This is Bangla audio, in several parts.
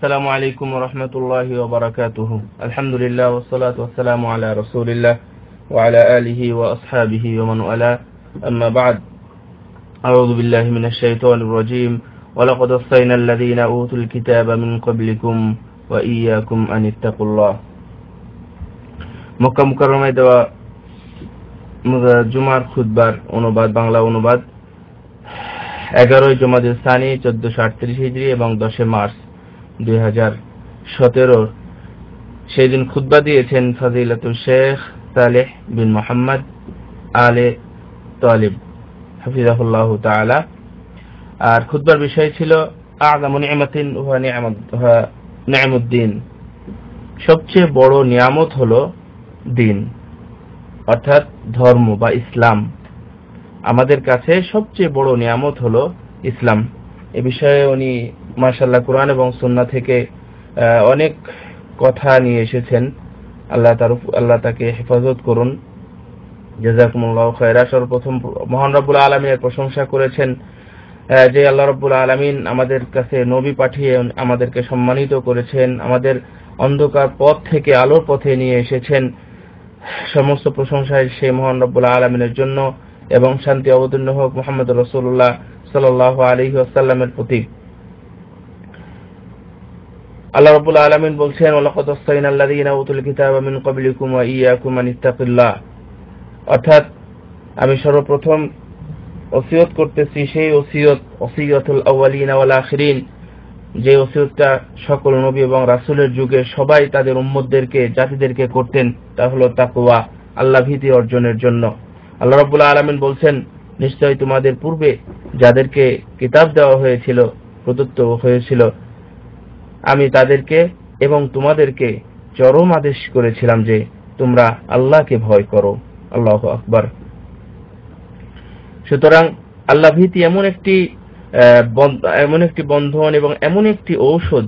السلام عليكم ورحمة الله وبركاته. الحمد لله والصلاة والسلام على رسول الله وعلى آله وأصحابه ومن والاه. أما بعد، أعوذ بالله من الشيطان الرجيم. ولقد وصينا الذين أوتوا الكتاب من قبلكم وإياكم أن اتقوا الله. মক্কা মুকাররমায় দেওয়া জুমার খুতবার অনুবাদ, বাংলা অনুবাদ 11 জুমাদুল সানি 1438 হিজরি এবং 10 মার্চ 2017 সেই দিন খুতবা দিয়েছেন ফাজিলাতুল শেখ সালেহ বিন মোহাম্মদ আলে তালিব হাফিজাহুল্লাহু তাআলা। আর খুতবার বিষয় ছিল আযমু নি'মাতিন ওয়া নি'মুদ্দিন, সবচেয়ে বড় নিয়ামত হলো দিন, অর্থাৎ ধর্ম বা ইসলাম। আমাদের কাছে সবচেয়ে বড় নিয়ামত হলো ইসলাম। এ বিষয়ে উনি মাশাআল্লাহ কোরআন এবং সুন্নাহ থেকে অনেক কথা নিয়ে এসেছেন। আল্লাহ তাকে হেফাজত করুন, জাযাকুমুল্লাহু খায়রা। সর্বপ্রথম মহান রব্বুল আলামিনের প্রশংসা করেছেন যে আল্লাহ রব্বুল আলামিন আমাদের কাছে নবী পাঠিয়ে আমাদেরকে সম্মানিত করেছেন, আমাদের অন্ধকার পথ থেকে আলোর পথে নিয়ে এসেছেন। সমস্ত প্রশংসায় সেই মহান রব্বুল আলামিনের জন্য এবং শান্তি অবতীর্ণ হোক মুহাম্মদ রাসূলুল্লাহ সাল্লাল্লাহু আলাইহি ওয়াসাল্লামের প্রতি। আল্লাহ রাব্বুল আলামিন বলছেন, ওয়ালাকাদ ওয়াসাইনাল লাযীনা উতুল কিতাবা মিন ক্বাবলিকুম ওয়া ইয়্যাকুম আন ইত্তাকিল্লাহ, অর্থাৎ আমি সর্বপ্রথম ওসিয়ত করতেছি সেই ওসিয়তুল আউয়ালিনা ওয়াল আখিরিন, যে ওসিয়তটা সকল নবী এবং রাসূলের যুগে সবাই তাদের উম্মতদেরকে, জাতিদেরকে করতেন, তা হলো তাকওয়া, আল্লাহ ভীতি অর্জনের জন্য। আল্লাহ রাব্বুল আলামিন বলছেন, নিশ্চয় তোমাদের পূর্বে যাদেরকে কিতাব দেওয়া হয়েছিল, প্রদত্ত হয়েছিল, আমি তাদেরকে এবং তোমাদেরকে চরম আদেশ করেছিলাম যে তোমরা আল্লাহকে ভয় করো। আল্লাহু আকবার। সুতরাং আল্লাহ ভীতি এমন একটি বন্ধন এবং এমন একটি ঔষধ,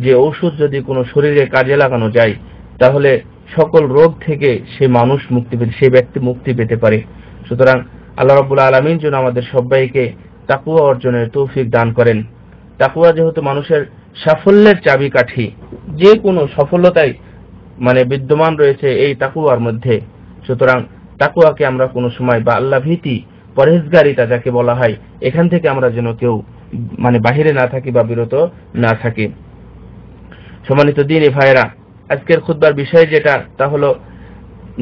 যে ঔষধ যদি কোনো শরীরে কাজে লাগানো যায় তাহলে সকল রোগ থেকে সেই ব্যক্তি মুক্তি পেতে পারে। সুতরাং আল্লাহ রাব্বুল আলামিন যেন আমাদের সবাইকে তাকওয়া অর্জনের তৌফিক দান করেন। তাকওয়া যেহেতু মানুষের সাফল্যের চাবিকাঠি, যে কোনো সফলতাই বিদ্যমান রয়েছে এই তাকওয়ার মধ্যে। সুতরাং তাকওয়াকে আমরা কোনো সময়, বা আল্লাহ ভীতি, পরহেজগারিতা যাকে বলা হয়, এখান থেকে আমরা যেন কেউ বাহিরে না থাকি বা বিরত না থাকি। সম্মানিত দ্বীনি ভাইরা, আজকের খুতবার বিষয় যেটা, তা হলো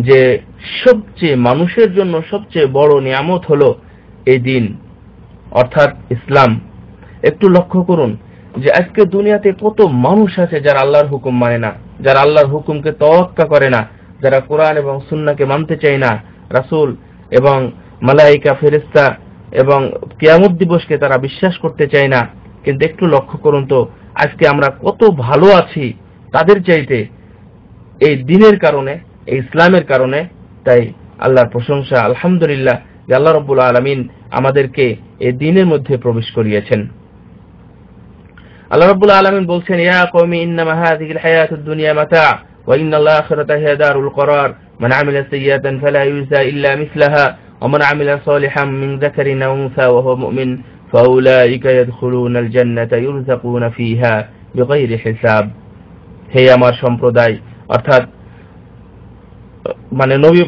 যে মানুষের জন্য সবচেয়ে বড় নিয়ামত হলো এই দিন, অর্থাৎ ইসলাম। একটু লক্ষ্য করুন যে আজকে দুনিয়াতে কত মানুষ আছে যারা আল্লাহর হুকুম মানে না, যারা আল্লাহর হুকুমকে তোয়াক্কা করে না, যারা কোরআন এবং সুন্নাহকে মানতে চায় না, রাসূল এবং মালায়েকা, ফেরেশতা এবং কিয়ামত দিবসকে তারা বিশ্বাস করতে চায় না। কিন্তু একটু লক্ষ্য করুন তো, আজকে আমরা কত ভালো আছি তাদের চাইতে, এই দ্বীনের কারণে, এই ইসলামের কারণে। তাই আল্লাহর প্রশংসা, আলহামদুলিল্লাহ, যে আল্লাহ রাব্বুল আলামিন আমাদেরকে এই দ্বীনের মধ্যে প্রবেশ করিয়েছেন। আল্লাহ রাব্বুল আলামিন বলছেন, ইয়া কওমি ইন্নামা হাযিহিল হায়াতুদ দুনিয়া মাতা' ওয়া ইন্নাল আখিরাতা হিয়া দারুল করার মান আমিলা সাইয়্যাতান ফালা ইউজা ইল্লা মিসলাহা ওয়া মান আমিলা সালিহান মিন যাকারিন আও উনসা ওয়া হুয়া মুমিন ফাউলাইকা ইয়াদখুলুনাল জান্নাতা ইউরযাকুনা ফিহা বিগাইরি হিসাব। হে আমার সম্প্রদায়, অর্থাৎ নবী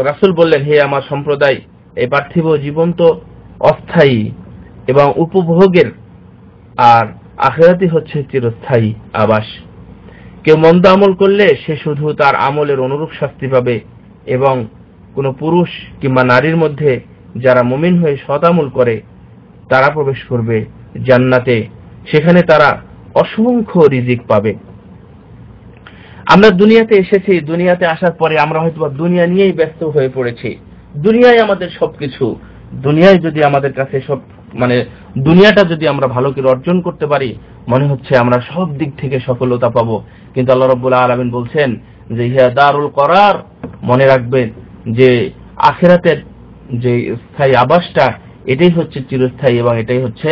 রাসূল বললেন, হে আমার সম্প্রদায়, এই পার্থিব জীবন তো অস্থায়ী এবং উপভোগের, আর আখিরাতই হচ্ছে চিরস্থায়ী আবাস। কেউ মন্দ আমল করলে সে শুধু তার আমলের অনুরূপ শাস্তি পাবে, এবং কোন পুরুষ কিংবা নারীর মধ্যে যারা মুমিন হয়ে সৎ আমল করে তারা প্রবেশ করবে জান্নাতে, সেখানে তারা অসংখ্য রিজিক পাবে। আমরা দুনিয়াতে এসেছি, দুনিয়াতে আসার পরে আমরা হয়তো দুনিয়া নিয়েই ব্যস্ত হয়ে পড়েছি। দুনিয়ায় আমাদের সবকিছু, দুনিয়ায় যদি আমাদের কাছে দুনিয়াটা যদি আমরা ভালো করে অর্জন করতে পারি, মনে হচ্ছে আমরা সব দিক থেকে সফলতা পাবো। কিন্তু আল্লাহ রাব্বুল আলামিন বলছেন যে হিয়া দারুল করার, মনে রাখবেন যে আখিরাতের যে স্থায়ী আবাসটা, এটাই হচ্ছে চিরস্থায়ী এবং এটাই হচ্ছে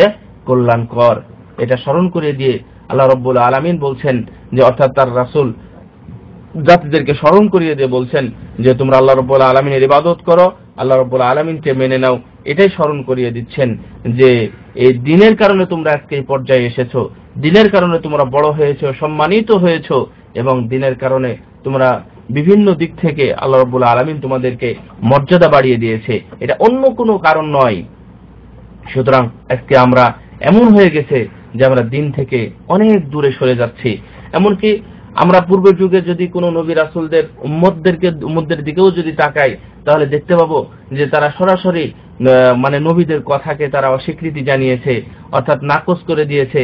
কল্যাণকর। এটা স্মরণ করে দিয়ে আল্লাহ রাব্বুল আলামিন বলছেন যে, অর্থাৎ তার রাসূল জাতিদেরকে স্মরণ করিয়ে দিয়ে বলছেন যে তোমরা আল্লাহ রাব্বুল আলামিনের ইবাদত করো, আল্লাহ রাব্বুল আলামিনকে মেনে নাও, এটাই স্মরণ করিয়ে দিচ্ছেন যে এই দিনের কারণে তোমরা আজকে এই পর্যায়ে এসেছো, দিনের কারণে তোমরা বড় হয়েছো, সম্মানিত হয়েছো, এবং দিনের কারণে তোমরা বিভিন্ন দিক থেকে আল্লাহ রাব্বুল আলামিন তোমাদেরকে মর্যাদা বাড়িয়ে দিয়েছে, এটা অন্য কোনো কারণ নয়। সুতরাং আজকে আমরা এমন হয়ে গেছে যে আমরা দিন থেকে অনেক দূরে সরে যাচ্ছি। এমনকি আমরা পূর্বের যুগে যদি কোনো নবী রাসূলদের উম্মতদের দিকেও যদি তাকাই, তাহলে দেখতে পাবো যে তারা সরাসরি মানে নবীদের কথাকে তারা অস্বীকৃতি জানিয়েছে, অর্থাৎ নাকচ করে দিয়েছে।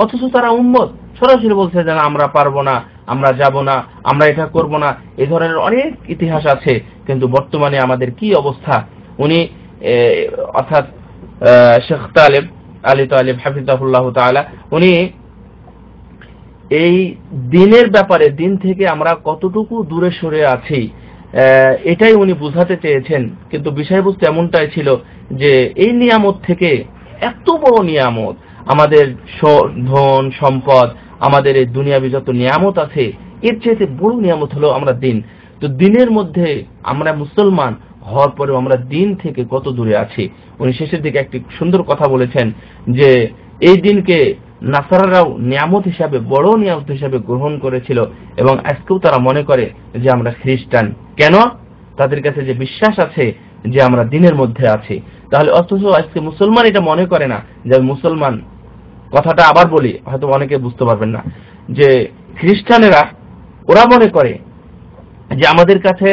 অথচ তারা উম্মত সরাসরি বলছে যে না, আমরা পারবো না, আমরা যাব না, আমরা এটা করব না। এই ধরনের অনেক ইতিহাস আছে। কিন্তু বর্তমানে আমাদের কি অবস্থা? উনি অর্থাৎ শেখ আলী তালেব হাফিজাহুল্লাহ তাআলা, উনি এই দিনের ব্যাপারে, দিন থেকে আমরা কতটুকু দূরে সরে আছি এটাই উনি বুঝাতে চেয়েছেন। কিন্তু বিষয়বস্তু এমনটাই ছিল যে এই নিয়ামত থেকে, এত বড় নিয়ামত, আমাদের ধন সম্পদ, আমাদের এই দুনিয়াবি যত নিয়ামত আছে, এর চেয়ে বড় নিয়ামত হলো আমরা দিন। তো দিনের মধ্যে আমরা মুসলমান হওয়ার পরেও আমরা দিন থেকে কত দূরে আছি। উনি শেষের দিকে একটি সুন্দর কথা বলেছেন যে এই দিনকে নাসারারাও নিয়ামত হিসাবে, বড় নিয়ামত হিসাবে গ্রহণ করেছিল, এবং আজকেও তারা মনে করে যে আমরা খ্রিস্টান। কেন? তাদের কাছে যে বিশ্বাস আছে যে আমরা দিনের মধ্যে আছি। তাহলে অথচ আজকে মুসলমান এটা মনে করে না যে মুসলমান। কথাটা আবার বলি, হয়তো অনেকে বুঝতে পারবেন না, যে খ্রিস্টানেরা ওরা মনে করে যে আমাদের কাছে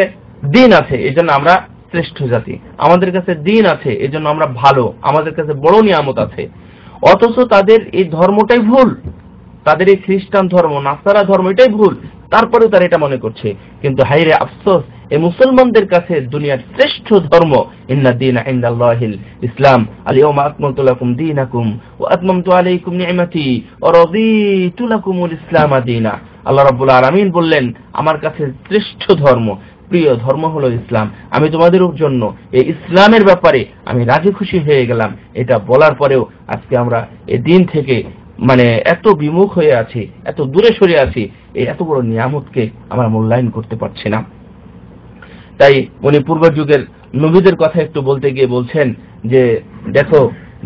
দিন আছে, এজন্য আমরা শ্রেষ্ঠ জাতি, আমাদের কাছে দিন আছে এজন্য আমরা ভালো, আমাদের কাছে বড় নিয়ামত আছে। অথচ তাদের এই ধর্মটাই ভুল, তাদের এই খ্রিস্টান ধর্ম, নাসারা ধর্ম, এটাই ভুল। তারপরেও তারা এটা মনে করছে। কিন্তু হায়রে আফসোস, এই মুসলমানদের কাছে দুনিয়ার শ্রেষ্ঠ ধর্ম ইন্না দীনা ইনদাল্লাহিল ইসলাম, আল-ইয়াওমা আকমালতু লাকুম দীনাকুম ওয়া আতমামতু আলাইকুম নি'মাতি ওয়া রাদিতু লাকুমুল ইসলাম দীনা। আল্লাহ রাব্বুল আলামিন বললেন, আমার কাছে শ্রেষ্ঠ ধর্ম, প্রিয় ধর্ম হলো ইসলাম। আমি তোমাদের জন্য এই ইসলামের ব্যাপারে আমি রাজি খুশি হয়ে গেলাম। এটা বলার পরেও আজকে আমরা এই দিন থেকে মানে এত বিমুখ হয়ে আছি, এত দূরে সরে আছি, এই এত বড় নিয়ামতকে আমরা মূল্যায়ন করতে পারছি না। তাই উনি পূর্বের যুগের নবীদের কথা একটু বলতে গিয়ে বলছেন যে দেখো,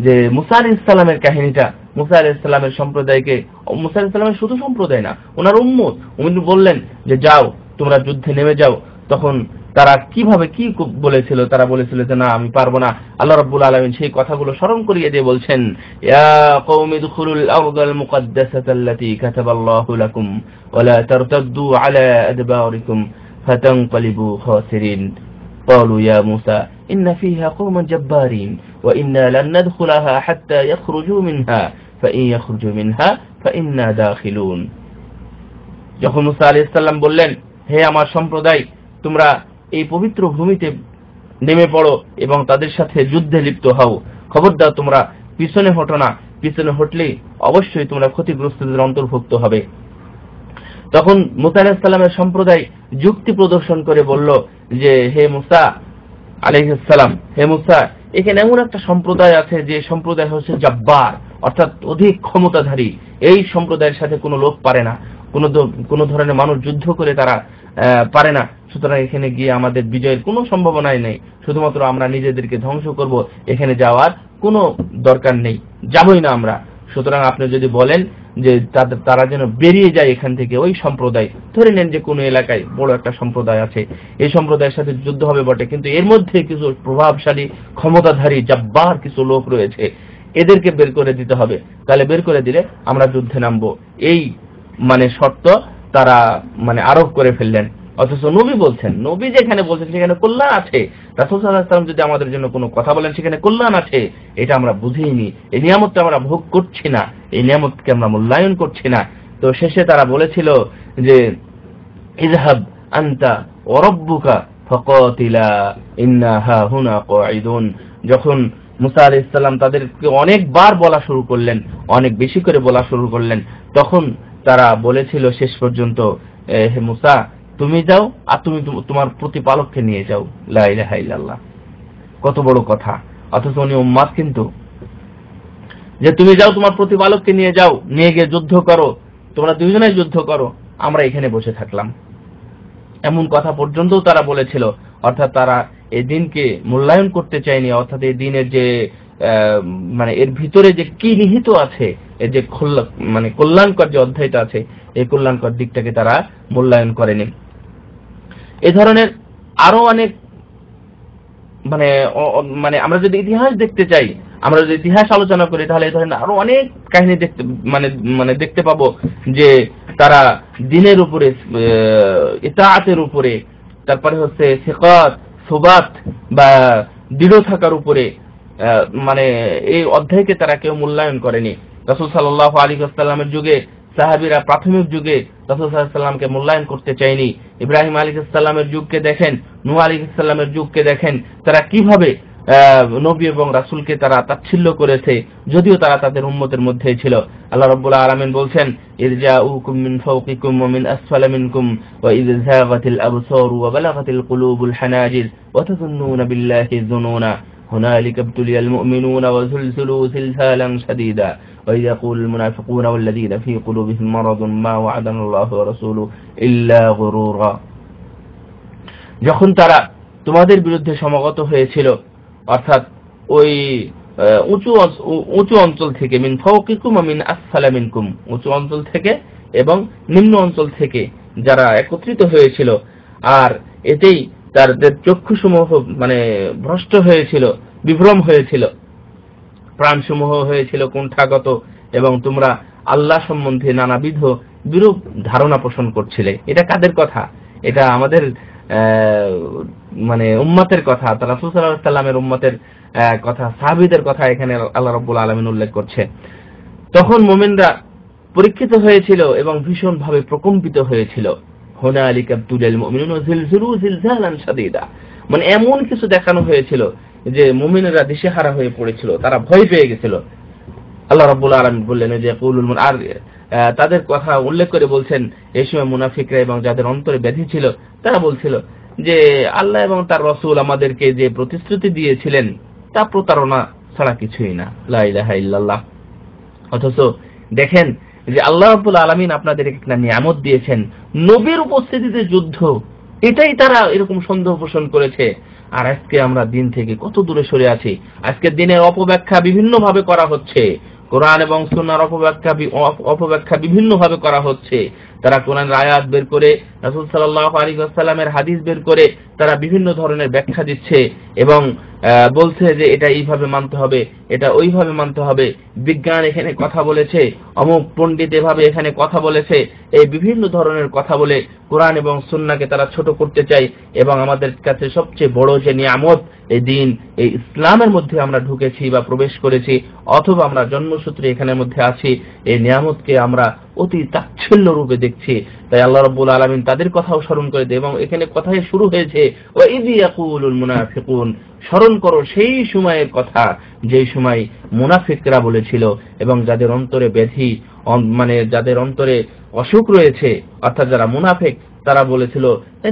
যে মুসা আলাইহিস সালামের কাহিনীটা, মুসা আলাইহিস সালামের সম্প্রদায়কে, মুসা আলাইহিস সালামের শুধু সম্প্রদায় না, ওনার উম্মত, উনি বললেন যে যাও তোমরা যুদ্ধে নেমে যাও। তখন তারা কিভাবে কি বলেছিল? তারা বলেছিল যে না, আমি পারবো না। আল্লাহ রাব্বুল আলামিন সেই কথাগুলো স্মরণ করিয়ে দিয়ে বলছেন, ইয়া কওমি দুখুলুল আরদাল মুকদ্দাসাতাল্লাতী কাতাবাল্লাহু লাকুম ওয়া লা তারতাদ্দু আলা আদবারিকুম ফাতানকালিবু খাসিরিন। قالوا يا موسى إن فيها قوما جبارين وإنا لن ندخلها حتى يخرجوا منها فإن يخرجوا منها فإنا داخلون। যখন মুসা আলাইহিস সালাম বললেন, হে আমার সম্প্রদায়, তোমরা এই পবিত্র ভূমিতে নেমে পড়ো এবং তাদের সাথে যুদ্ধে লিপ্ত হও। খবরদার তোমরা পিছনে হটো না, পিছনে হটলে অবশ্যই তোমরা ক্ষতিগ্রস্তদের অন্তর্ভুক্ত হবে। তখন মুসা আলাইহিস সালামের সম্প্রদায় যুক্তি প্রদর্শন করে বলল যে হে মুসা আলাইহিস সালাম, হে মুসা, এখানে এমন একটা সম্প্রদায় আছে যে সম্প্রদায় হচ্ছে জব্বার, অর্থাৎ অধিক ক্ষমতাধারী। এই সম্প্রদায়ের সাথে কোনো লোক পারে না, কোনো ধরনের মানুষ যুদ্ধ করে তারা পারে না। সুতরাং এখানে গিয়ে আমাদের বিজয়ের কোনো সম্ভাবনাই নেই, শুধুমাত্র আমরা নিজেদেরকে ধ্বংস করব, এখানে যাওয়ার কোনো দরকার নেই, যাবই না আমরা। সুতরাং আপনি যদি বলেন যে তারা যেন বেরিয়ে যায় এখান থেকে, ওই সম্প্রদায়, ধরে নেন যে কোনো এলাকায় বড় একটা সম্প্রদায় আছে, এই সম্প্রদায়ের সাথে যুদ্ধ হবে বটে, কিন্তু এর মধ্যে কিছু প্রভাবশালী ক্ষমতাধারী জব্বার কিছু লোক রয়েছে, এদেরকে বের করে দিতে হবে। তাহলে বের করে দিলে আমরা যুদ্ধে নামবো, এই মানে শর্ত তারা মানে আরোপ করে ফেললেন। অথচ নবী বলছেন, নবী যেখানে বলছেন সেখানে কল্যাণ আছে। রাসূল সাল্লাল্লাহু আলাইহি ওয়াসাল্লাম যদি আমাদের জন্য কোনো কথা বলেন সেখানে কল্যাণ আছে, এটা আমরা বুঝিনি, এই নিয়ামতটা আমরা ভোগ করছি না, এই নিয়ামতকে আমরা মূল্যায়ন করছি না। তো শেষে তারা বলেছিল যে ইযহাব আনতা ওয়া রাব্বুকা ফাকাতিলা ইন্না হাহুনা কাঈদুন। যখন মুসা আলাইহিস সালাম তাদেরকে অনেকবার বলা শুরু করলেন, অনেক বেশি করে বলা শুরু করলেন, তখন তারা বলেছিল শেষ পর্যন্ত, হে মুসা, তুমি যাও আর তুমি তোমার প্রতিপালককে নিয়ে যাও। লা ইলাহা ইল্লাল্লাহ, কত বড় কথা! অথচ উনি উম্মাত, কিন্তু যে তুমি যাও তোমার প্রতিপালককে নিয়ে যাও, নিয়ে গিয়ে যুদ্ধ করো, তোমরা দুইজনেই যুদ্ধ করো, আমরা এখানে বসে থাকলাম, এমন কথা পর্যন্তও তারা বলেছিল। অর্থাৎ তারা এই দিনকে মূল্যায়ন করতে চায়নি, অর্থাৎ এই দিনের যে মানে এর ভিতরে যে কি নিহিত আছে, এর যে মানে কল্যাণকর যে অধ্যায়টা আছে, এই কল্যাণকর দিকটাকে তারা মূল্যায়ন করেনি। এই ধরনের আরো অনেক মানে আমরা যদি ইতিহাস দেখতে চাই, আমরা যদি ইতিহাস আলোচনা করি, তাহলে এই ধরনের আরো অনেক কাহিনী দেখতে পাবো যে তারা দিনের উপরে, ইতাআতের উপরে, তারপরে হচ্ছে সিকাত, সুবাত বা দৃঢ় থাকার উপরে মানে এই অধ্যায়কে তারা কেউ মূল্যায়ন করেনি। রাসূল সাল্লাল্লাহু আলাইহি ওয়াসাল্লামের যুগে সাহাবীরা প্রাথমিক যুগে রাসূল সাল্লাল্লাহু আলাইহি ওয়াসাল্লামকে মূল্যায়ন করতে চায়নি। ইব্রাহিম আলাইহিস সালামের যুগকে দেখেন, নূহ আলাইহিস সালামের যুগকে দেখেন, তারা কিভাবে নবী এবং রাসূলকে তারা তাচ্ছিল্য করেছে, যদিও তারা তাদের উম্মতের মধ্যেই ছিল। আল্লাহ রাব্বুল আলামিন বলছেন, ইরজাউকুম মিন ফাওকিকুম ওয়া মিন আসফালা মিনকুম ওয়া ইয যাগাতিল আবসারু ওয়া বালাগাতিল কুলুবুল হানাজির ওয়া তাযুন্নুনা বিল্লাহি যুনুনা হুনালিকা ইবতুলিয়াল মুমিনুনা ওয়া যুলজিলু জিলজালান শাদীদা ওয়া ইয়াকুলুল মুনাফিকুনা ওয়াল্লাযীনা ফী কুলুবিহিম মারাদুন মা ওয়া'আদানাল্লাহু ওয়া রাসূলুহু ইল্লা গুরুরা। যখন তারা তোমাদের বিরুদ্ধে সমাগত হয়েছিল, অর্থাৎ ওই উঁচু অঞ্চল থেকে, মিন ফাওকিকুম ওয়া মিন আসফালা মিনকুম, উঁচু অঞ্চল থেকে এবং নিম্ন অঞ্চল থেকে যারা একত্রিত হয়েছিল, আর এতেই তাদের চক্ষুসমূহ মানে ভ্রষ্ট হয়েছিল, বিভ্রম হয়েছিল, প্রাণসমূহ হয়েছিল কুণ্ঠাগত, এবং তোমরা আল্লাহ সম্বন্ধে নানাবিধ বিরূপ ধারণা পোষণ করছিলে। এটা কাদের কথা? এটা আমাদের মানে উম্মতের কথা, রাসূল সাল্লাল্লাহু আলাইহি ওয়াসাল্লামের উম্মতের কথা, সাহাবীদের কথা এখানে আল্লাহ রাব্বুল আলামিন উল্লেখ করছে। তখন মুমিনরা পরীক্ষিত হয়েছিল এবং ভীষণ ভাবে প্রকম্পিত হয়েছিল। হুনালিকা ইবতুলিয়াল মুমিনুনা ওয়া জিলজিলু জিলজালান শাদীদা, মানে এমন কিছু দেখানো হয়েছিল যে মুমিনরা দিশেহারা হয়ে পড়েছিল, তারা ভয় পেয়ে গেছিল। আল্লাহ রাব্বুল আলামিন বললেন যে কুলুল আর তাদের কথা উল্লেখ করে বলছেন, এই সময় মুনাফিকরা এবং যাদের অন্তরে ব্যাধি ছিল তারা বলছিল যে আল্লাহ এবং তার রাসূল আমাদেরকে যে প্রতিশ্রুতি দিয়েছিলেন তা প্রতারণা ছাড়া কিছুই না, লা ইলাহা ইল্লাল্লাহ। অথচ দেখেন যে আল্লাহ রাব্বুল আলামিন আপনাদের একটা নিয়ামত দিয়েছেন, নবীর উপস্থিতিতে যুদ্ধ, এটাই তারা এরকম সন্দেহ পোষণ করেছে। আর আজকে আমরা দিন থেকে কত দূরে সরে আছি। আজকে দিনের অপব্যাখ্যা বিভিন্ন ভাবে করা হচ্ছে, কোরআন এবং সুন্নাহর অপব্যাখ্যা বিভিন্ন ভাবে করা হচ্ছে। তারা কোরআনের আয়াত বের করে, রাসূল সাল্লাল্লাহু আলাইহি ওয়াসাল্লামের হাদিস বের করে তারা বিভিন্ন ধরনের ব্যাখ্যা দিচ্ছে এবং বলছে যে এটা এইভাবে মানতে হবে, এটা ওইভাবে মানতে হবে, বিজ্ঞান এখানে কথা বলেছে, অমুক পণ্ডিত এভাবে এখানে কথা বলেছে, এই বিভিন্ন ধরনের কথা বলে কোরআন এবং সুন্নাহকে তারা ছোট করতে চায়। এবং আমাদের কাছে সবচেয়ে বড় যে নিয়ামত, এই দিন, এই ইসলামের মধ্যে আমরা ঢুকেছি বা প্রবেশ করেছি, অথবা আমরা জন্মসূত্রে এখানের মধ্যে আছি, এই নিয়ামতকে আমরা অতি তাচ্ছিল্য রূপে দেখছি। তাই আল্লাহ রাব্বুল আলামিন তাদের কথাও স্মরণ করে দেয় এবং এখানে কথাই শুরু হয়েছে ওয়া ইয ইয়াকুলুল মুনাফিকুন, স্মরণ করো সেই সময়ের কথা যেই সময় মুনাফিকরা বলেছিল এবং যাদের অন্তরে ব্যাধি, মানে যাদের অন্তরে অসুখ রয়েছে, অর্থাৎ যারা মুনাফিক, তারা বলেছিল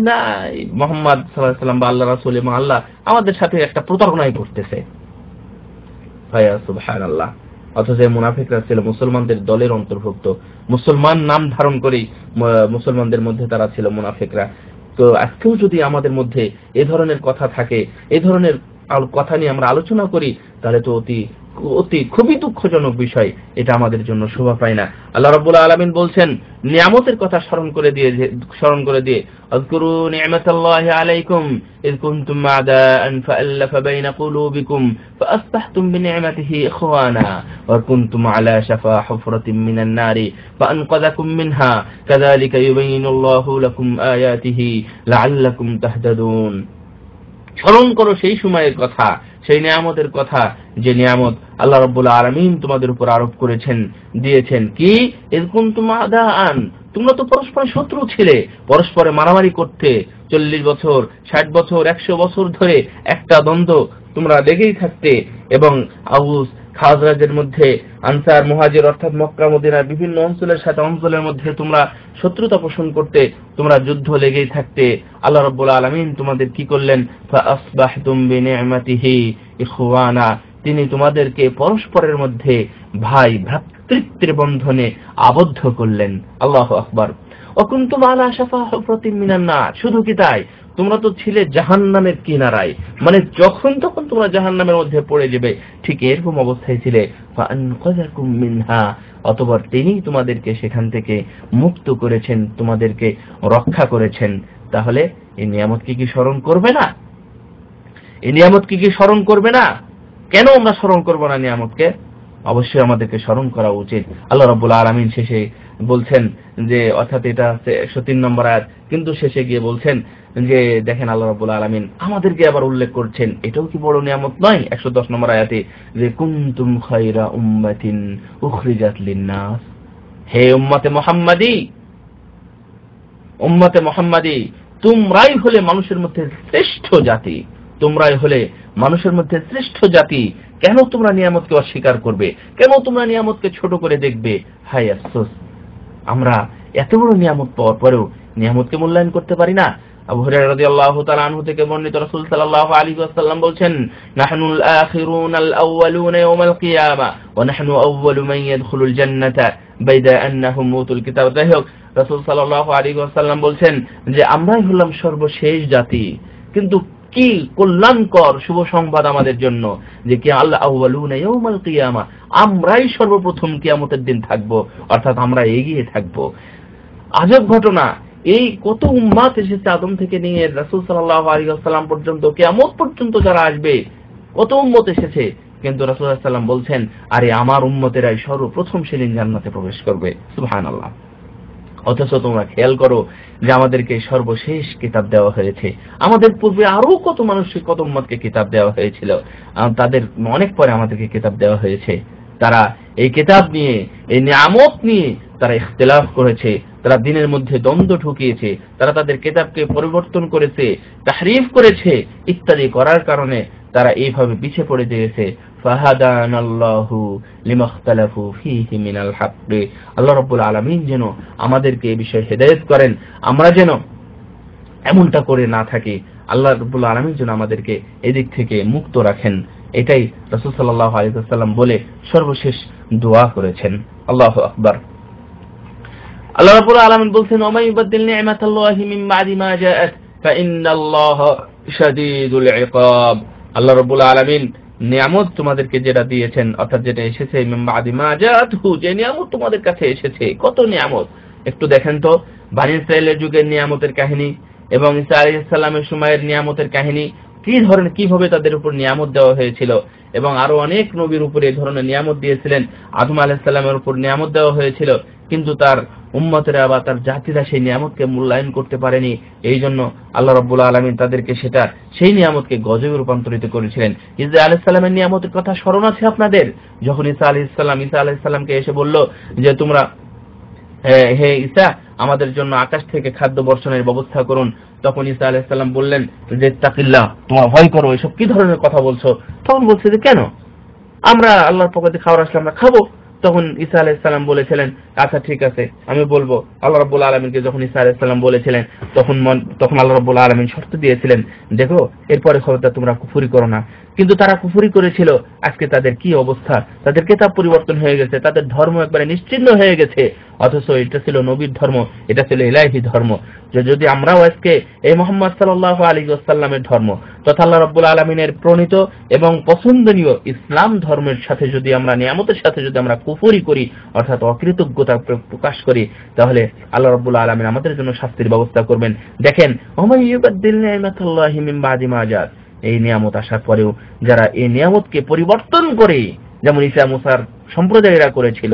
না মুহাম্মদ সাল্লাল্লাহু আলাইহি ওয়াসাল্লাম বা আল্লাহ রাসূল এবং আল্লাহ আমাদের সাথে একটা প্রতারণাই করতেছে। ভাইয়া সুবহানাল্লাহ। অথচ মুনাফিকরা ছিল মুসলমানদের দলের অন্তর্ভুক্ত, মুসলমান নাম ধারণ করেই মুসলমানদের মধ্যে তারা ছিল মুনাফিকরা। তো আজকেও যদি আমাদের মধ্যে এই ধরনের কথা থাকে, এই ধরনের কথা নিয়ে আমরা আলোচনা করি, তাহলে তো খুবই দুঃখজনক বিষয়, এটা আমাদের জন্য শোভা পায় না। আল্লাহ রাব্বুল আলামিন বলছেন নিয়ামতের কথা স্মরণ করে দিয়ে আযকুরু নি'মাতাল্লাহি আলাইকুম ইয কুনতুম আ'দাআন ফাআল্লাফা বাইনা কুলুবিকুম ফাআসবাহতুম বিনি'মাতিহি ইখওয়ানা ওয়া কুনতুম আলা শাফা হুফরাতিন মিনান নারি ফাআনকাযাকুম মিনহা কাযালিকা ইউবাইয়িনুল্লাহু লাকুম আয়াতিহি লাআল্লাকুম তাহতাদুন। স্মরণ করো সেই সময়ের কথা, সেই নিয়ামতের কথা যে নিয়ামত আল্লাহ রাব্বুল আলামিন তোমাদের উপর আরোপ করেছেন, দিয়েছেন। কি? ইয কুনতুম আ'দাআন, তোমরা তো পরস্পর শত্রু ছিলে, পরস্পরে মারামারি করতে 40 বছর, 60 বছর, 100 বছর ধরে একটা দ্বন্দ্ব তোমরা লেগেই থাকতে, এবং আউস খাজরাজের মধ্যে, আনসার মুহাজির অর্থাৎ মক্কা মদিনার বিভিন্ন অঞ্চলের মধ্যে তোমরা শত্রুতা পোষণ করতে, তোমরা যুদ্ধ লেগেই থাকতে। আল্লাহ রাব্বুল আলামিন তোমাদের কি করলেন? ফাআসবাহতুম বিনি'মাতিহি ইখওয়ানা, তিনি তোমাদেরকে পরস্পরের মধ্যে ভাই ভ্রাতৃত্বের বন্ধনে আবদ্ধ করলেন। আল্লাহু আকবার। ওয়া কুনতুম আলা শাফা হুফরাতিন মিনান নার, শুধু কি তাই, তোমরা তো ছিলে জাহান্নামের কিনারায়, মানে যখন তখন তোমরা জাহান্নামের মধ্যে পড়ে যাবে, ঠিক এরকম অবস্থায় ছিলে। ফাআনকাযাকুম মিনহা, অতঃপর তিনি তোমাদেরকে সেখান থেকে মুক্ত করেছেন, তোমাদেরকে রক্ষা করেছেন। তাহলে এই নিয়ামত কি স্মরণ করবে না? এই নিয়ামত কি স্মরণ করবে না? কেন আমরা স্মরণ করব না নিয়ামতকে? অবশ্যই আমাদেরকে স্মরণ করা উচিত। আল্লাহ রাব্বুল আলামিন শেষে বলছেন যে, অর্থাৎ এটা হচ্ছে 103 নম্বর আয়াত, কিন্তু শেষে গিয়ে বলছেন যে দেখেন আল্লাহ রাব্বুল আলামিন আমাদেরকে আবার উল্লেখ করছেন, এটাও কি বড় নিয়ামত নয়? 110 নম্বর আয়াতে যে কুনতুম খায়রা উম্মাতিন উখরিজাত লিন-নাস, হে উম্মতে মুহাম্মাদি, উম্মতে মুহাম্মাদি, তোমরাই হলে মানুষের মধ্যে শ্রেষ্ঠ জাতি, তোমরাই হলে মানুষের মধ্যে শ্রেষ্ঠ জাতি। কেন তোমরা নিয়ামতকে অস্বীকার করবে? কেন তোমরা নিয়ামতকে ছোট করে দেখবে? হায় আফসোস, আমরা এত বড় নিয়ামত পাওয়ার পরেও নিয়ামতকে মূল্যায়ন করতে পারি না। আবু হুরায়রা রাদিয়াল্লাহু তাআলা আনহু থেকে বর্ণিত, রাসূল সাল্লাল্লাহু আলাইহি ওয়াসাল্লাম বলেন, নাহনুল আখিরুন আল আউয়ালুন ইয়াওমাল কিয়ামা ওয়া নাহনু আউয়ালু মান ইয়াদখুলুল জান্নাতা বাইদা আন্নাহুম উতুল কিতাব। যাই হোক, রাসূল সাল্লাল্লাহু আলাইহি ওয়াসাল্লাম বলেন যে আমরাই হলাম সর্বশেষ জাতি, কিন্তু কি কল্যাণকর শুভ সংবাদ আমাদের জন্য যে কি আল আউয়ালুনা ইয়াওমাল কিয়ামা, আমরাই সর্বপ্রথম কিয়ামতের দিন থাকব, অর্থাৎ আমরা এগিয়ে থাকব। আজব ঘটনা, এই কত উম্মাত এসেছে আদম থেকে নিয়ে রাসূল সাল্লাল্লাহু আলাইহি ওয়াসাল্লাম পর্যন্ত, কিয়ামত পর্যন্ত যারা আসবে, কত উম্মত এসেছে, কিন্তু রাসূল সাল্লাল্লাহু আলাইহি ওয়াসাল্লাম বলছেন আরে আমার উম্মতেরাই সর্বপ্রথম সেদিন জান্নাতে প্রবেশ করবে। সুবহানাল্লাহ। অথচ তোমরা খেয়াল করো যে আমাদেরকে সর্বশেষ কিতাব দেওয়া হয়েছে, আমাদের পূর্বে আরো কত মানুষকে, কত উম্মতকে কিতাব দেওয়া হয়েছিল, তাদের অনেক পরে আমাদেরকে কিতাব দেওয়া হয়েছে। তারা এই কিতাব নিয়ে, এই নিয়ামত নিয়ে তারা ইখতিলাফ করেছে, তারা দিনের মধ্যে দ্বন্দ্ব ঢুকিয়েছে, তারা তাদের কিতাবকে পরিবর্তন করেছে, তাহরিফ করেছে, ইত্যাদি করার কারণে তারা এইভাবে পিছিয়ে পড়ে গিয়েছে। ফাহাদানাল্লাহু লিমাখতালাফু ফীহি মিনাল হক, আল্লাহ রাব্বুল আলামিন যেন আমাদেরকে এই বিষয়ে হেদায়েত করেন, আমরা যেন এমনটা করে না থাকি, আল্লাহ রাব্বুল আলামিন যেন আমাদেরকে এদিক থেকে মুক্ত রাখেন। এটাই রাসূল সাল্লাল্লাহু আলাইহি ওয়াসাল্লাম বলে সর্বশেষ দোয়া করেছেন। আল্লাহু আকবার। আল্লাহ রাব্বুল আলামিন বলছেন, ওয়া মান ইউবাদদিল নি'মাতাল্লাহি মিন বা'দি মা জাআত ফাইন্নাল্লাহা শাদীদুল ইকাব। আল্লাহ রাব্বুল আলামিন নিয়ামত তোমাদেরকে যেটা দিয়েছেন, অর্থাৎ যেটা এসেছে মিন বা'দি মা জাআতহু, যে নিয়ামত তোমাদের কাছে এসেছে, কত নিয়ামত একটু দেখেন তো। বনী ইসরাঈলের যুগের নিয়ামতের কাহিনী এবং ঈসা আলাইহিস সালামের সময়ের নিয়ামতের কাহিনী, কি ধরনের, কিভাবে তাদের উপর নিয়ামত দেওয়া হয়েছিল, এবং আরো অনেক নবীর উপরে এই ধরনের নিয়ামত দিয়েছিলেন। আদম আলাইহিস সালামের উপর নিয়ামত দেওয়া হয়েছিল, কিন্তু তার উম্মতেরা বা তার জাতিরা সেই নিয়ামতকে মূল্যায়ন করতে পারেনি। এই জন্য আল্লাহ রাব্বুল আলামিন তাদেরকে সেই নিয়ামতকে গজবে রূপান্তরিত করেছিলেন। ঈসা আলাইহিস সালামের নিয়ামতের কথা স্মরণ আছে আপনাদের? যখন ঈসা আলাইহিস সালামকে এসে বলল যে তোমরা, হে ঈসা, আমাদের জন্য আকাশ থেকে খাদ্য বর্ষণের ব্যবস্থা করুন, তখন ঈসা আলাইহিস সালাম বললেন যে তাকিল্লাহ, তোমরা ভয় করো, এসব কি ধরনের কথা বলছো? তখন বলছে যে কেন, আমরা আল্লাহর পক্ষ থেকে খাবার আসলে আমরা খাবো। তখন ঈসা আলাইহিস সালাম বলেছিলেন আচ্ছা ঠিক আছে আমি বলবো। আল্লাহ রাব্বুল আলামিনকে যখন ঈসা আলাইহিস সালাম বলেছিলেন, তখন আল্লাহ রাব্বুল আলামিন শর্ত দিয়েছিলেন, দেখো এরপরে খবরদার তোমরা কুফরি করো না। কিন্তু তারা কুফরি করেছিল, আজকে তাদের কি অবস্থা, তাদের কিতাব পরিবর্তন হয়ে গেছে, তাদের ধর্ম একবারে নিশ্চিহ্ন হয়ে গেছে, অথচ এটা ছিল নবীর ধর্ম, এটা ছিল ইলাহি ধর্ম। যদি আমরাও আজকে এই মুহাম্মদ সাল্লাল্লাহু আলাইহি ওয়াসাল্লামের ধর্ম তথা আল্লাহ রাব্বুল আলামিনের প্রণীত এবং পছন্দনীয় ইসলাম ধর্মের সাথে যদি আমরা, নিয়ামতের সাথে যদি আমরা কুফরি করি, অর্থাৎ অকৃতজ্ঞতা প্রকাশ করি, তাহলে আল্লাহ রাব্বুল আলামিন আমাদের জন্য শাস্তির ব্যবস্থা করবেন। দেখেন, ওয়া মান ইউবাদদিল নি'মাতাল্লাহি মিন বা'দি মা জাআত, এই নিয়ামত আসার পরেও যারা এই নিয়ামতকে পরিবর্তন করে, যেমন ঈসা মুসার সম্প্রদায়েরা করেছিল,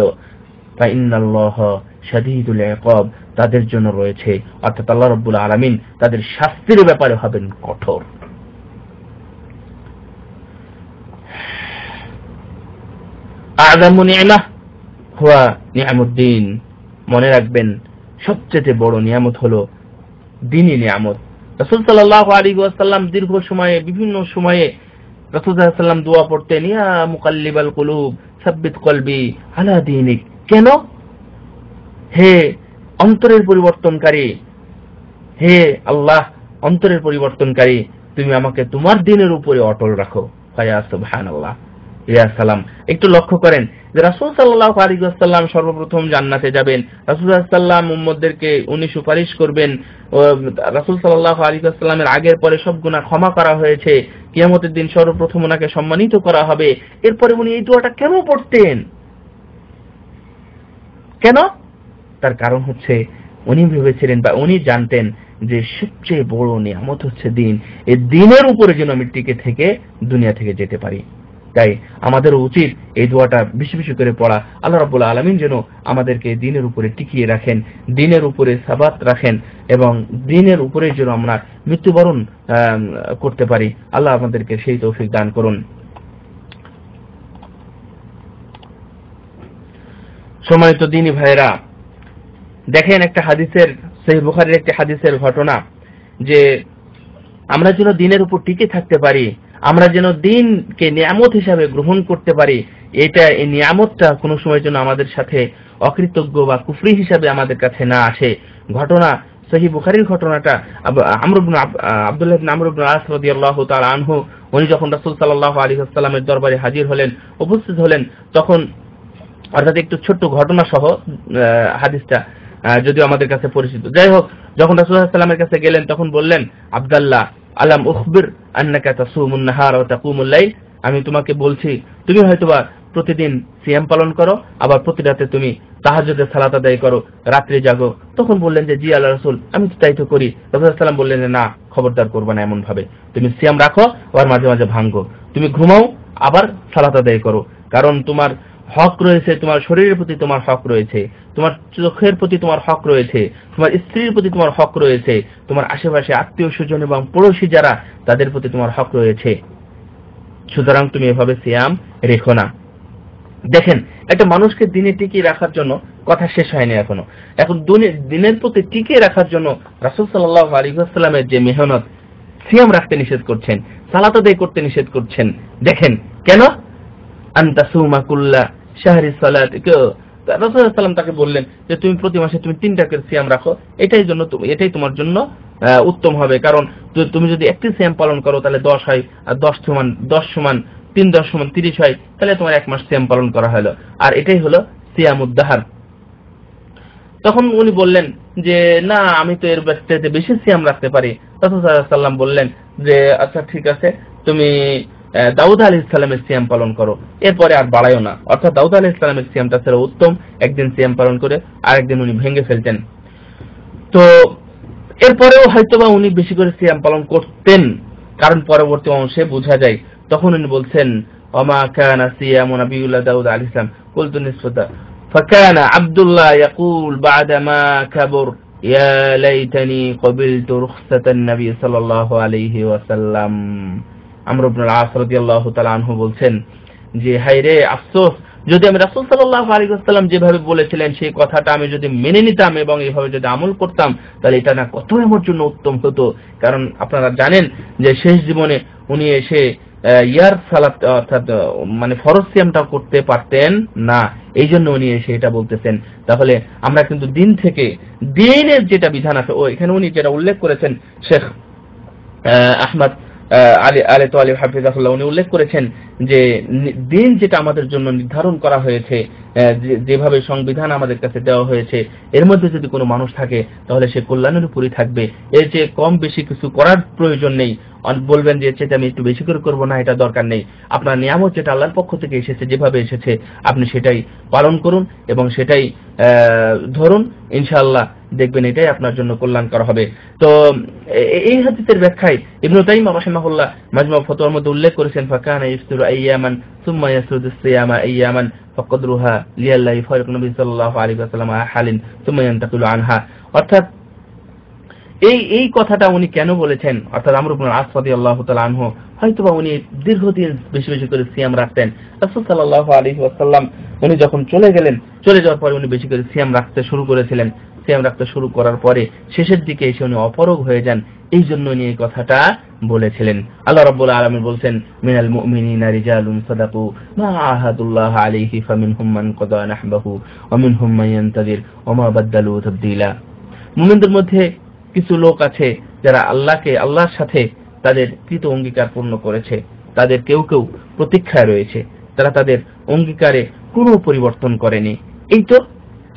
ফাইন্নাল্লাহা শাদীদুল ইকাব, তাদের জন্য রয়েছে, অর্থাৎ আল্লাহ রাব্বুল আলামিন তাদের শাস্তির ব্যাপারে হবেন কঠোর। আযামু নি'মাহ হুয়া নি'মাতুদ্দিন, মনে রাখবেন সবচেয়ে বড় নিয়ামত হলো দ্বীনি নিয়ামত। রাসূল সাল্লাল্লাহু আলাইহি ওয়াসাল্লাম দীর্ঘ সময়ে, বিভিন্ন সময়ে রাসূল সাল্লাল্লাহু আলাইহি ওয়াসাল্লাম দোয়া পড়তেন, ইয়া মুকাল্লিবাল কুলুব সাব্বিত কলবি আলা দীনিক। কেন? হে অন্তরের পরিবর্তনকারী, হে আল্লাহ অন্তরের পরিবর্তনকারী, তুমি আমাকে তোমার দ্বীনের উপরে অটল রাখো। ফায়া সুবহানাল্লাহ। ইয়া সালাম। একটু লক্ষ্য করেন যে রাসূল সাল্লাল্লাহু আলাইহি ওয়াসাল্লাম সর্বপ্রথম জান্নাতে যাবেন, রাসূল সাল্লাল্লাহু আলাইহি ওয়াসাল্লাম উম্মতদেরকে উনি সুপারিশ করবেন, রাসূল সাল্লাল্লাহু আলাইহি ওয়াসাল্লামের আগের পরে সব গুনাহ ক্ষমা করা হয়েছে, কিয়ামতের দিন সর্বপ্রথম ওনাকে সম্মানিত করা হবে। এরপরে উনি এই দোয়াটা কেন পড়তেন? কেন? তার কারণ হচ্ছে উনি ভেবেছিলেন বা উনি জানতেন যে সবচেয়ে বড় নিয়ামত হচ্ছে দিন, এই দিনের উপরে যেন আমি টিকে থেকে দুনিয়া থেকে যেতে পারি। তাই আমাদের উচিত এই দোয়াটা বেশি বেশি করে পড়া। আল্লাহ রাব্বুল আলামিন যেন আমাদেরকে দিনের উপরে টিকিয়ে রাখেন, দিনের উপরে সাবাত রাখেন এবং দিনের উপরে যেন আমরা মৃত্যুবরণ করতে পারি। আল্লাহ আমাদেরকে সেই তৌফিক দান করুন। সম্মানিত দ্বীনি ভাইরা, দেখেন একটা হাদিসের, সহিহ বুখারীর একটি হাদিসের ঘটনা, যে আমরা যেন দিনের উপর টিকে থাকতে পারি, আমরা যেন দিনকে নিয়ামত হিসাবে গ্রহণ করতে পারি, এটা এই নিয়ামতটা কোনো সময় যেন আমাদের সাথে অকৃতজ্ঞ বা কুফরি হিসাবে আমাদের কাছে না আসে। ঘটনা সহিহ বুখারীর ঘটনাটা, আব্দুল্লাহ ইবনে আমর ইবনে আস রাদিয়াল্লাহু তাআলা আনহু, উনি যখন রাসূল সাল্লাল্লাহু আলাইহি ওয়াসাল্লামের দরবারে হাজির হলেন, উপস্থিত হলেন, তখন অর্থাৎ একটু ছোট্ট ঘটনা সহ হাদিসটা যদিও আমাদের কাছে পরিচিত। যাই হোক, যখন রাসূল সাল্লাল্লাহু আলাইহি ওয়াসাল্লামের কাছে গেলেন তখন বললেন, আব্দুল্লাহ, আলাম উখবির আন্নাকা তাসুমুন নাহার ওয়া তাকুমুল লাইল, আমি তোমাকে বলছি তুমি হয়তোবা প্রতিদিন সিয়াম পালন করো, আবার প্রতি রাতে তুমি তাহাজ্জুদের সালাত আদায় করো, রাত্রে জাগো। তখন বললেন যে জি আল্লাহ রাসূল, আমি তো তাই তো করি। রাসূল সাল্লাল্লাহু আলাইহি ওয়াসাল্লাম বললেন যে না, খবরদার করবে না এমন ভাবে, তুমি সিয়াম রাখো আবার মাঝে মাঝে ভাঙো, তুমি ঘুমাও আবার সালাত আদায় করো, কারণ তোমার হক রয়েছে, তোমার শরীরের প্রতি তোমার হক রয়েছে, তোমার চোখের প্রতি তোমার হক রয়েছে, তোমার স্ত্রীর প্রতি তোমার হক রয়েছে, তোমার আশেপাশে আত্মীয় স্বজন এবং পড়োশী যারা তাদের প্রতি তোমার হক রয়েছে, সুতরাং তুমি এভাবে সিয়াম রেখো না। দেখেন, একটা মানুষকে দিনে টিকিয়ে রাখার জন্য, কথা শেষ হয়নি এখনো, এখন দিনের প্রতি টিকিয়ে রাখার জন্য রাসূল সাল্লাল্লাহু আলাইহি ওয়াসাল্লামের যে মেহনত, সিয়াম রাখতে নিষেধ করছেন, সালাত আদায় করতে নিষেধ করছেন। দেখেন কেন? আনতা সুমা কুল্লা শাহরি সালাত, রাসূল সাল্লাল্লাহু আলাইহি ওয়াসাল্লাম তাকে বললেন যে তুমি প্রতি মাসে তুমি 3টা করে সিয়াম রাখো, এটাই তোমার জন্য উত্তম হবে, কারণ তুমি যদি একটি সিয়াম পালন করো তাহলে 10 হয়, আর 10 সমান 3 10 সমান 30 হয়, তাহলে তোমার এক মাস সিয়াম পালন করা হলো, আর এটাই হলো সিয়ামুদ দাহর। তখন উনি বললেন যে না, আমি তো এর চাইতে বেশি সিয়াম রাখতে পারি। রাসূল সাল্লাল্লাহু আলাইহি ওয়াসাল্লাম বললেন যে আচ্ছা ঠিক আছে, তুমি দাউদ আলাইহিস সালামের সিয়াম পালন করো, এরপরে আর বাড়ায়ও না। অর্থাৎ দাউদ আলাইহিস সালামের সিয়ামটা ছিল উত্তম, একদিন সিয়াম পালন করে আরেকদিন উনি ভেঙে ফেলতেন। তো এরপরেও হয়তোবা উনি বেশি করে সিয়াম পালন করতেন, কারণ পরবর্তী অংশে বোঝা যায়, তখন উনি বলছেন ওমা কানা সিয়ামু নাবিয়ুল্লাহ দাউদ আলাইহিস সালাম কুলতু নিসফা ফাকানা আব্দুল্লাহ ইয়াকুল বা'দা মা কাবর ইয়া লাইতানি ক্বাবিলতু রুখসাতান নবী সাল্লাল্লাহু আলাইহি ওয়াসাল্লাম। আমর ইবনে আস রাদিয়াল্লাহু তাআলা আনহু বলছেন যে হায় রে আফসোস, যদি আমি রাসূল সাল্লাল্লাহু আলাইহি ওয়াসাল্লাম যেভাবে বলেছিলেন সেই কথাটা আমি যদি মেনে নিতাম এবং এইভাবে যদি আমল করতাম, তাহলে এটা না কত আমার জন্য উত্তম হতো। কারণ আপনারা জানেন যে শেষ জীবনে উনি এসে ইয়ার সালাত অর্থাৎ মানে ফরজ সিয়ামটা করতে পারতেন না, এই জন্য উনি এসে এটা বলতেছেন। তাহলে আমরা কিন্তু দিন থেকে দিনের যেটা বিধান আছে, এখানে উনি যেটা উল্লেখ করেছেন, শেখ আহমদ আলী তোয়ালিব হাফিজাহুল্লাহ, উনি উল্লেখ করেছেন যে দিন যেটা আমাদের জন্য নির্ধারণ করা হয়েছে, যেভাবে সংবিধান আমাদের কাছে দেওয়া হয়েছে, এর মধ্যে যদি কোনো মানুষ থাকে তাহলে সে কল্যাণের উপরই থাকবে। এর যে কম বেশি কিছু করার প্রয়োজন নেই। বলবেন যে চেয়ে আমি একটু বেশি করে করবো না, এটা দরকার নেই। আপনার নিয়ামত যেটা আল্লাহর পক্ষ থেকে এসেছে, যেভাবে এসেছে আপনি সেটাই পালন করুন এবং সেটাই ধরুন, ইনশাআল্লাহ দেখবেন এটাই আপনার জন্য কল্যাণকর হবে। তো এই হাদিসের ব্যাখ্যায় ইবনে তাইমিয়া রাহিমাহুল্লাহ মাজমু ফতোয়ার মধ্যে উল্লেখ করেছেন ফাকানা ইফতিরু আইয়ামান সুম্মা ইয়াসুদু সিয়ামা আইয়ামান ফাকদরুহা লিয়াল্লাহি ফারিক নবী সাল্লাল্লাহু আলাইহি ওয়াসাল্লাম হালিন সুম্মা ইয়ান্তাকিলু আনহা। অর্থাৎ এই কথাটা উনি কেন বলেছেন, অর্থাৎ আমর ইবনে আস রাদিয়াল্লাহু তাআলা আনহু হয়তোবা উনি দীর্ঘদিন বেশি বেশি করে সিয়াম রাখতেন। রাসূল সাল্লাল্লাহু আলাইহি ওয়াসাল্লাম উনি যখন চলে গেলেন, চলে যাওয়ার পরে উনি বেশি করে সিয়াম রাখতে শুরু করেছিলেন। সিয়াম রাখতে শুরু করার পরে শেষের দিকে এসে উনি অপরগ হয়ে যান, এই জন্য উনি এই কথাটা বলেছিলেন। আল্লাহ রাব্বুল আলামিন বলছেন মিনাল মুমিনিনা রিজালুন সাদাকু মা আহাদুল্লাহ আলাইহি ফামিনহুম মান কাদা নাহবাহু ওয়া মিনহুম মান ইয়ানতাযির ওয়া মা বাদদালু তাবদীলা। মুমিনদের মধ্যে কিছু লোক আছে যারা আল্লাহর সাথে তাদের কৃত অঙ্গীকার পূর্ণ করেছে, তাদের কেউ কেউ প্রতীক্ষায় রয়েছে, তারা তাদের অঙ্গীকারে কোনো পরিবর্তন করেনি।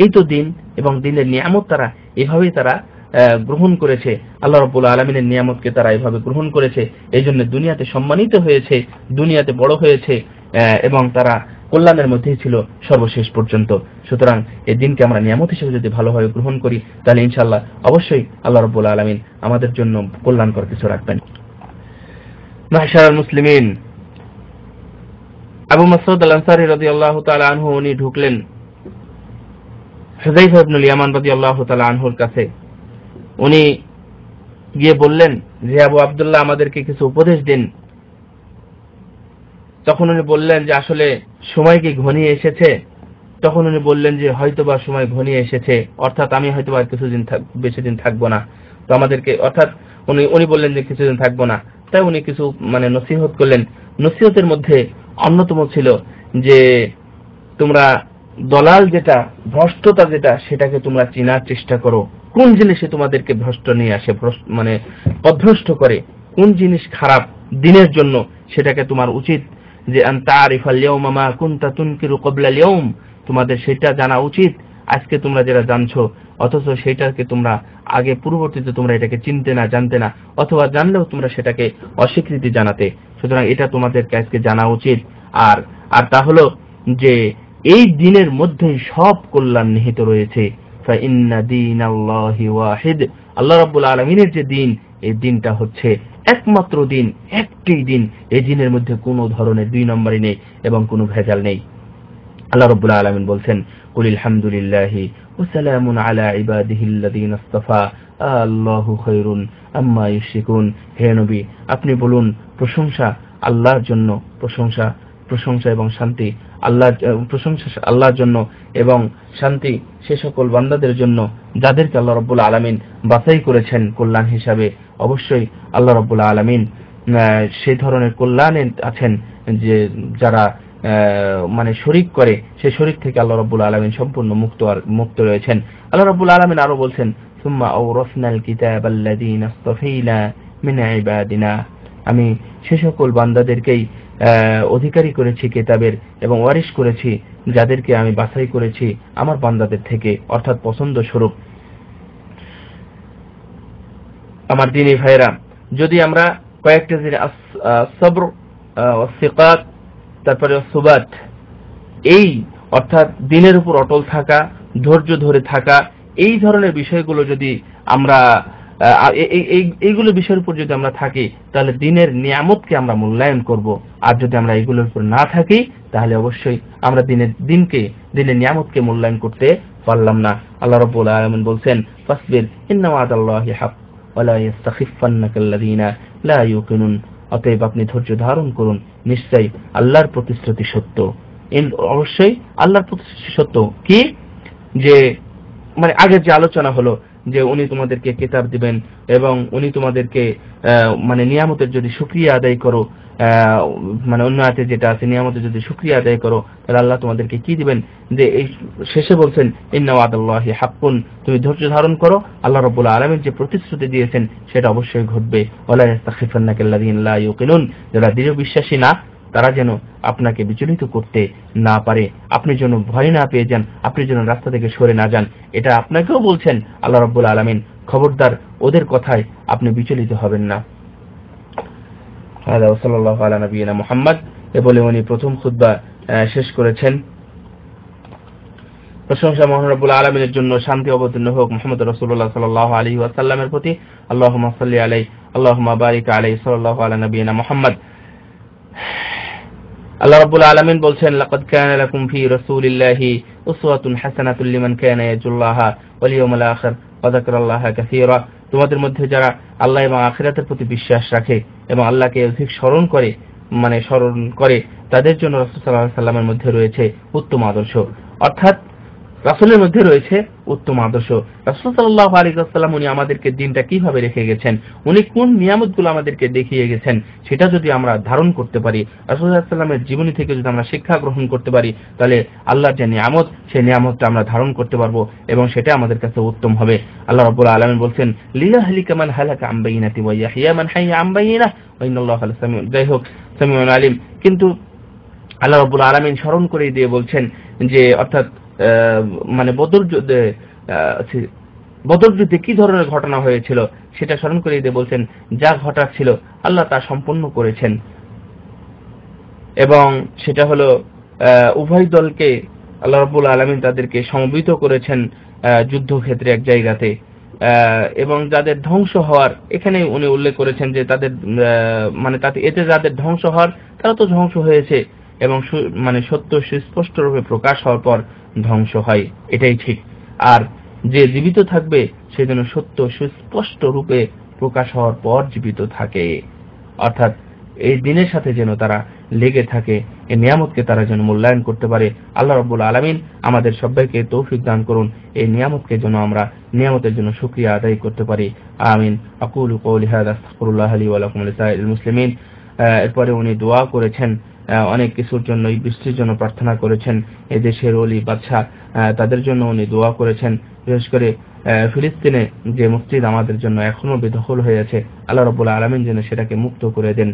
এই তো দিন এবং দিনের নিয়ামত তারা এভাবেই তারা গ্রহণ করেছে। আল্লাহ রাব্বুল আলামিনের নিয়ামতকে তারা এভাবে গ্রহণ করেছে, এই জন্য দুনিয়াতে সম্মানিত হয়েছে, দুনিয়াতে বড় হয়েছে, এবং তারা কল্যাণের মধ্যেই ছিল সর্বশেষ পর্যন্ত। সুতরাং এই দিনকে আমরা নিয়ামত হিসেবে যদি ভালোভাবে গ্রহণ করি, তাহলে ইনশাআল্লাহ অবশ্যই আল্লাহ রাব্বুল আলামিন আমাদের জন্য কল্যাণকর কিছু রাখবেন। মাশাআল্লাহ মুসলিমিন, আবু মাসউদ আল আনসারী রাদিয়াল্লাহু তাআলা আনহু উনি ঢুকলেন হুযায়ফা ইবনুল ইয়ামান রাদিয়াল্লাহু তাআলা আনহুর কাছে। উনি গিয়ে বললেন যে আবু আব্দুল্লাহ, আমাদেরকে কিছু উপদেশ দিন। তখন উনি বললেন যে আসলে সময় কি ঘনিয়ে এসেছে? তখন উনি বললেন যে হয়তোবা সময় ঘনিয়ে এসেছে, অর্থাৎ আমি হয়তোবা কিছুদিন বেশি দিন থাকবো না। তো আমাদেরকে, অর্থাৎ উনি বললেন যে কিছুদিন থাকবো না। তাই উনি কিছু নসিহত করলেন। নসিহতের মধ্যে অন্যতম ছিল যে তোমরা দলাল যেটা, ভ্রষ্টতা যেটা, সেটাকে তোমরা চেনার চেষ্টা করো। কোন জিনিসে তোমাদেরকে ভ্রষ্ট নিয়ে আসে, পথভ্রষ্ট করে, কোন জিনিস খারাপ দিনের জন্য, সেটাকে তোমার উচিত যে আনতা আরিফাল ইয়াউমা মা কুনতা তুনকিরু ক্বাবলা আল ইয়াউম, তোমাদের সেটা জানা উচিত আজকে তোমরা যেটা জানছো, অথচ সেটাকে তোমরা আগে পূর্ববর্তীতে তোমরা এটাকে চিনতে না, জানতে না, অথবা জানলেও তোমরা সেটাকে অস্বীকৃতি জানাতে। সুতরাং এটা তোমাদেরকে আজকে জানা উচিত। আর তা হলো যে এই দিনের মধ্যেই সব কল্যাণ নিহিত রয়েছে। ফাইন্না দীনাল্লাহি ওয়াহিদ, আল্লাহ রাব্বুল আলামিনের যে দিন, এই দিনটা হচ্ছে একমাত্র দিন, একটি দিন। এই দিনের মধ্যে কোনো ধরনের দুই নম্বরই নেই এবং কোনো ভেজাল নেই। আল্লাহ রাব্বুল আলামিন বলছেন, কুলিল হামদুলিল্লাহি ওয়া সালামুন আলা ইবাদিহিল্লাযীনা ইসতাফা আল্লাহু খায়রুন আম্মা ইউশরিকুন। হে নবী, আপনি বলুন প্রশংসা আল্লাহর জন্য, প্রশংসা এবং শান্তি আল্লাহর জন্য এবং শান্তি সে সকল বান্দাদের জন্য যাদেরকে আল্লাহ রাব্বুল আলামিন বাছাই করেছেন কল্যাণ হিসাবে। অবশ্যই আল্লাহ রাব্বুল আলামিন সেই ধরনের কল্যাণে আছেন যে যারা শরীক করে, সেই শরীক থেকে আল্লাহ রাব্বুল আলামিন সম্পূর্ণ মুক্ত রয়েছেন। আল্লাহ রাব্বুল আলামিন আরো বলছেন, সুম্মা আওরাসনাল কিতাবাল্লাযীনা ইসতাফাইনা মিন ইবাদিনা, আমি সে সকল বান্দাদেরকেই অধিকারী করেছি কিতাবের এবং ওয়ারিশ করেছি যাদেরকে আমি বাছাই করেছি আমার বান্দাদের থেকে, অর্থাৎ পছন্দ স্বরূপ। আমার দ্বীনী ভাইরা, যদি আমরা কয়েকটা জিনিস সবর, সিকাত, তারপরে সুবাত, এই অর্থাৎ দিনের উপর অটল থাকা, ধৈর্য ধরে থাকা, এই ধরনের বিষয়গুলো যদি আমরা এইগুলো বিষয়ের উপর যদি আমরা থাকি, তাহলে দিনের নিয়ামতকে আমরা মূল্যায়ন করব। আর যদি আমরা এইগুলোর উপর না থাকি, তাহলে অবশ্যই আমরা দিনের নিয়ামতকে মূল্যায়ন করতে পারলাম না। আল্লাহ রাব্বুল আলামিন বলছেন, ফাসবির ইন্না ওয়াদাল্লাহি হক ওয়া লা ইস্তাখিফান্নাকাল্লাযীনা লা ইউকিনুন, অতএব আপনি ধৈর্য ধারণ করুন, নিশ্চয়ই আল্লাহর প্রতিশ্রুতি সত্য। অবশ্যই আল্লাহর প্রতিশ্রুতি সত্য। কি যে আগের যে আলোচনা হলো যে উনি তোমাদেরকে কিতাব দিবেন এবং উনি তোমাদেরকে নিয়ামতের যদি শুকরিয়া আদায় করো, অন্য আয়াতে যেটা আছে, নিয়ামতের যদি শুকরিয়া আদায় করো, তাহলে আল্লাহ তোমাদেরকে কি দিবেন। যে এই শেষে বলছেন, ইন্না ওয়াদাল্লাহি হাক্কুন, তুমি ধৈর্য ধারণ করো, আল্লাহ রাব্বুল আলামিন যে প্রতিশ্রুতি দিয়েছেন সেটা অবশ্যই ঘটবে। ওয়ালা ইস্তাখিফান্নাকাল্লাযীনা লা ইউকিনুন, যারা দৃঢ় বিশ্বাসী না, তারা যেন আপনাকে বিচলিত করতে না পারে, আপনি যেন ভয় না পেয়ে যান, আপনি যেন রাস্তা থেকে সরে না যান। এটা আপনাকেও বলছেন আল্লাহ রাব্বুল আলামিন। খবরদার, ওদের কথায় আপনি বিচলিত হবেন না। হাদা ওয়া সাল্লাল্লাহু আলা নবিয়িনা মুহাম্মদ, এ বলে উনি প্রথম খুতবা শেষ করেছেন। প্রশংসা মহান রব্বুল আলামিনের জন্য, শান্তি অবতীর্ণ হোক মুহাম্মদ রাসূলুল্লাহ সাল্লাল্লাহু আলাইহি ওয়াসাল্লামের প্রতি। আল্লাহুম্মা সাল্লি আলাইহি আল্লাহুম্মা বারিক আলাইহি সাল্লাল্লাহু আলা নবিয়িনা মুহাম্মদ। আল্লাহ রাব্বুল আলামিন বলছেন, লাকাদ কানা লাকুম ফি রাসূলিল্লাহি উসওয়াতুন হাসানাতুল লিমান কানা ইয়ারজুল্লাহা ওয়াল ইয়াউমাল আখির ওয়া যাকারাল্লাহা কাসীরা, তোমাদের মধ্যে যারা আল্লাহ এবং আখিরাতের প্রতি বিশ্বাস রাখে এবং আল্লাহকে অধিক স্মরণ করে তাদের জন্য রাসূল সাল্লাল্লাহু আলাইহি ওয়াসাল্লামের মধ্যে রয়েছে উত্তম আদর্শ। অর্থাৎ রাসূলের মধ্যে রয়েছে উত্তম আদর্শ। রাসূল সাল্লাল্লাহু আলাইহি ওয়াসাল্লাম উনি আমাদেরকে দিনটা কিভাবে রেখে গেছেন, উনি কোন নিয়ামতগুলো আমাদেরকে দেখিয়ে গেছেন, সেটা যদি আমরা ধারণ করতে পারি, রাসূল সাল্লাল্লাহু আলাইহি ওয়াসাল্লামের জীবনী থেকে যদি আমরা শিক্ষা গ্রহণ করতে পারি, তাহলে আল্লাহর যে নিয়ামত, সেই নিয়ামতটা আমরা ধারণ করতে পারবো এবং সেটা আমাদের কাছে উত্তম হবে। আল্লাহ রাব্বুল আলামিন বলছেন, লিয়াহলিকা মান হালাকা আন বাইনাতি ওয়া ইয়াহইয়া মান হাইয়া আন বাইনাহ ওয়া ইন্নাল্লাহা লাসামিউন, যাই হোক, সামিউন আলিম। কিন্তু আল্লাহ রাব্বুল আলামিন স্মরণ করে দিয়ে বলছেন যে অর্থাৎ মানে বদর যুদ্ধে কি ধরনের ঘটনা হয়েছিল সেটা স্মরণ করে দিয়ে বলছেন যা ঘটার ছিল আল্লাহ তা সম্পন্ন করেছেন, এবং সেটা হলো উভয় দলকে আল্লাহ রাব্বুল আলামিন তাদেরকে সমবেত করেছেন যুদ্ধক্ষেত্রে এক জায়গাতে, এবং যাদের ধ্বংস হওয়ার এখানে উনি উল্লেখ করেছেন যে তাদের মানে তাতে এতে যাদের ধ্বংস হওয়ার তারা তো ধ্বংস হয়েছে, এবং মানে সত্য সুস্পষ্ট রূপে প্রকাশ হওয়ার পর ধ্বংস হয়, এটাই ঠিক। আর যে জীবিত থাকবে সে যেন সত্য সুস্পষ্ট রূপে প্রকাশ হওয়ার পর জীবিত থাকে, অর্থাৎ এই দিনের সাথে যেন তারা লেগে থাকে, এই নিয়ামতকে তারা যেন মূল্যায়ন করতে পারে। আল্লাহ রাব্বুল আলামিন আমাদের সবাইকে তৌফিক দান করুন, এই নিয়ামতকে যেন আমরা নিয়ামতের জন্য শুকরিয়া আদায় করতে পারি। আমিন। আকুলু কওলি হাযা আস্তাগফিরুল্লাহ লি ওয়া লাকুম ওয়া লিসাইরিল মুসলিমিন। এরপরে উনি দোয়া করেছেন, অনেক কিছুর জন্য, এই বৃষ্টির জন্য প্রার্থনা করেছেন, এই দেশের ওলি বাদশা তাদের জন্য উনি দোয়া করেছেন, বিশেষ করে ফিলিস্তিনে যে মসজিদ আমাদের জন্য এখনো বেদখল হয়ে আছে, আল্লাহ রাব্বুল আলামিন যেন সেটাকে মুক্ত করে দেন।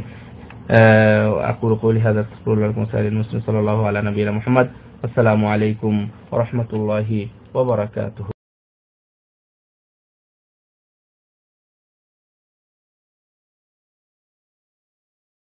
أقول قولي هذا أستغفر الله لكم ولسائر المسلمين صلى الله على نبينا محمد. السلام عليكم ورحمة الله وبركاته.